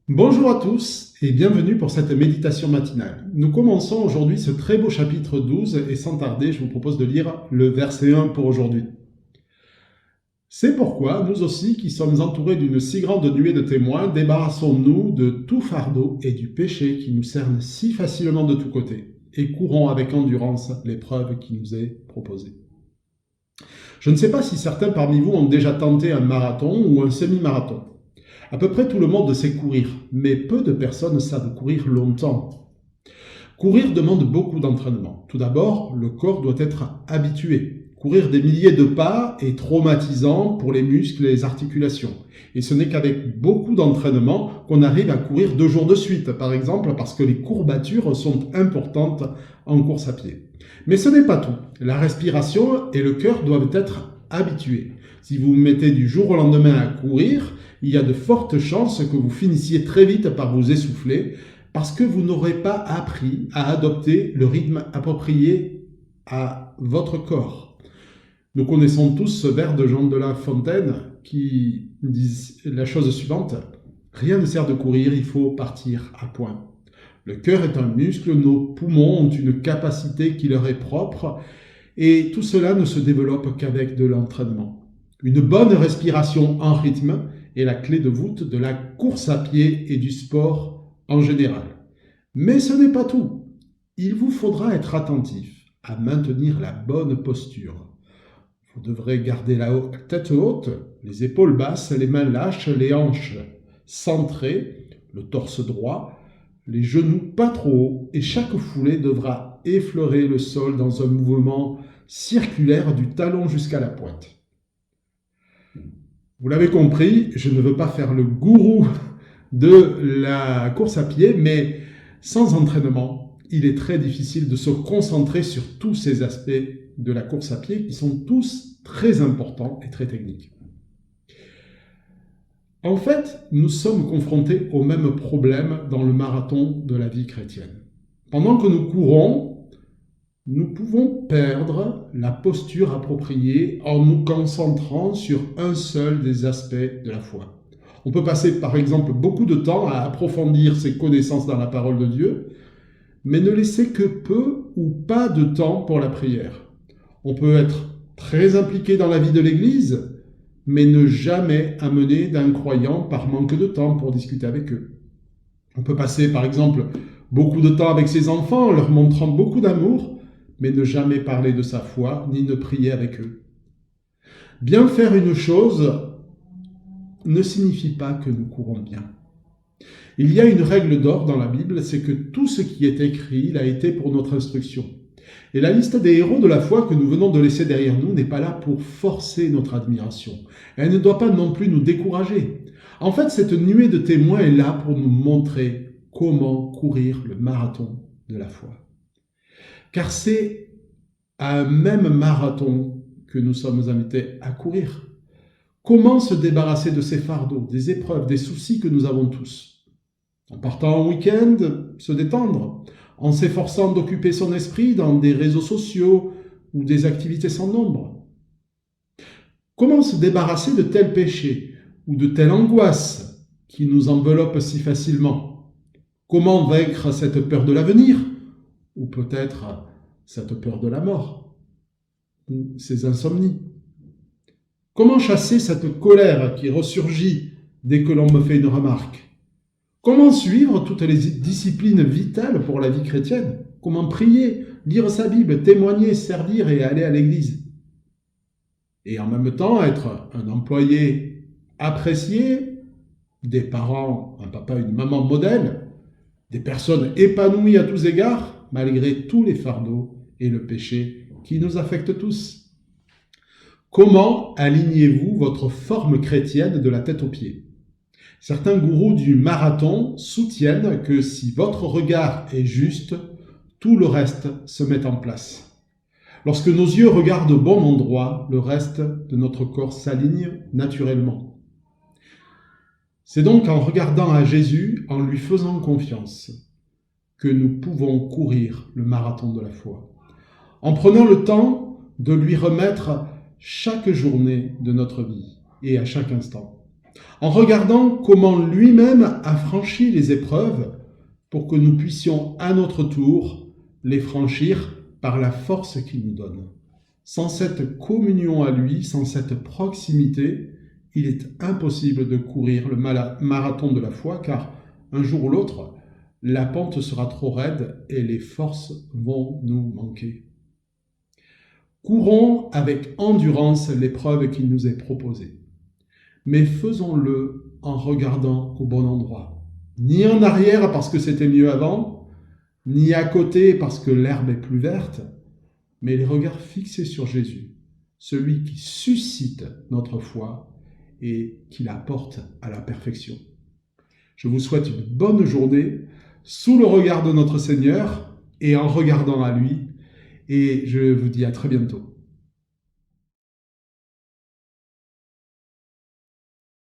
Bonjour à tous et bienvenue pour cette méditation matinale. Nous commençons aujourd'hui ce très beau chapitre 12 et sans tarder, je vous propose de lire le verset 1 pour aujourd'hui. C'est pourquoi nous aussi, qui sommes entourés d'une si grande nuée de témoins, débarrassons-nous de tout fardeau et du péché qui nous cerne si facilement de tous côtés et courons avec endurance l'épreuve qui nous est proposée. Je ne sais pas si certains parmi vous ont déjà tenté un marathon ou un semi-marathon. À peu près tout le monde sait courir, mais peu de personnes savent courir longtemps. Courir demande beaucoup d'entraînement. Tout d'abord, le corps doit être habitué. Courir des milliers de pas est traumatisant pour les muscles et les articulations. Et ce n'est qu'avec beaucoup d'entraînement qu'on arrive à courir 2 jours de suite, par exemple, parce que les courbatures sont importantes en course à pied. Mais ce n'est pas tout. La respiration et le cœur doivent être habitués. Si vous vous mettez du jour au lendemain à courir, il y a de fortes chances que vous finissiez très vite par vous essouffler parce que vous n'aurez pas appris à adopter le rythme approprié à votre corps. Nous connaissons tous ce vers de Jean de La Fontaine qui dit la chose suivante: rien ne sert de courir, il faut partir à point. Le cœur est un muscle, nos poumons ont une capacité qui leur est propre et tout cela ne se développe qu'avec de l'entraînement. Une bonne respiration en rythme est la clé de voûte de la course à pied et du sport en général. Mais ce n'est pas tout. Il vous faudra être attentif à maintenir la bonne posture. Vous devrez garder la tête haute, les épaules basses, les mains lâches, les hanches centrées, le torse droit, les genoux pas trop hauts et chaque foulée devra effleurer le sol dans un mouvement circulaire du talon jusqu'à la pointe. Vous l'avez compris, je ne veux pas faire le gourou de la course à pied, mais sans entraînement, il est très difficile de se concentrer sur tous ces aspects de la course à pied qui sont tous très importants et très techniques. En fait, nous sommes confrontés au même problème dans le marathon de la vie chrétienne. Pendant que nous courons, nous pouvons perdre la posture appropriée en nous concentrant sur un seul des aspects de la foi. On peut passer par exemple beaucoup de temps à approfondir ses connaissances dans la parole de Dieu, mais ne laisser que peu ou pas de temps pour la prière. On peut être très impliqué dans la vie de l'Église, mais ne jamais amener d'un croyant par manque de temps pour discuter avec eux. On peut passer par exemple beaucoup de temps avec ses enfants en leur montrant beaucoup d'amour, mais ne jamais parler de sa foi ni ne prier avec eux. Bien faire une chose ne signifie pas que nous courons bien. Il y a une règle d'or dans la Bible, c'est que tout ce qui est écrit l'a été pour notre instruction. Et la liste des héros de la foi que nous venons de laisser derrière nous n'est pas là pour forcer notre admiration. Elle ne doit pas non plus nous décourager. En fait, cette nuée de témoins est là pour nous montrer comment courir le marathon de la foi. Car c'est à un même marathon que nous sommes invités à courir. Comment se débarrasser de ces fardeaux, des épreuves, des soucis que nous avons tous? En partant en week-end, se détendre, en s'efforçant d'occuper son esprit dans des réseaux sociaux ou des activités sans nombre. Comment se débarrasser de tels péchés ou de telle angoisse qui nous enveloppe si facilement? Comment vaincre cette peur de l'avenir ou peut-être cette peur de la mort ou ces insomnies? Comment chasser cette colère qui ressurgit dès que l'on me fait une remarque? Comment suivre toutes les disciplines vitales pour la vie chrétienne? Comment prier, lire sa Bible, témoigner, servir et aller à l'église? Et en même temps, être un employé apprécié, des parents, un papa, une maman modèle, des personnes épanouies à tous égards, malgré tous les fardeaux et le péché qui nous affectent tous. Comment alignez-vous votre forme chrétienne de la tête aux pieds? Certains gourous du marathon soutiennent que si votre regard est juste, tout le reste se met en place. Lorsque nos yeux regardent au bon endroit, le reste de notre corps s'aligne naturellement. C'est donc en regardant à Jésus, en lui faisant confiance, que nous pouvons courir le marathon de la foi. En prenant le temps de lui remettre chaque journée de notre vie et à chaque instant. en regardant comment lui-même a franchi les épreuves pour que nous puissions à notre tour les franchir par la force qu'il nous donne. Sans cette communion à lui, sans cette proximité, il est impossible de courir le marathon de la foi, car un jour ou l'autre, la pente sera trop raide et les forces vont nous manquer. Courons avec endurance l'épreuve qui nous est proposée, mais faisons-le en regardant au bon endroit. Ni en arrière parce que c'était mieux avant, ni à côté parce que l'herbe est plus verte, mais les regards fixés sur Jésus, celui qui suscite notre foi et qui la porte à la perfection. Je vous souhaite une bonne journée sous le regard de notre Seigneur et en regardant à lui, et je vous dis à très bientôt.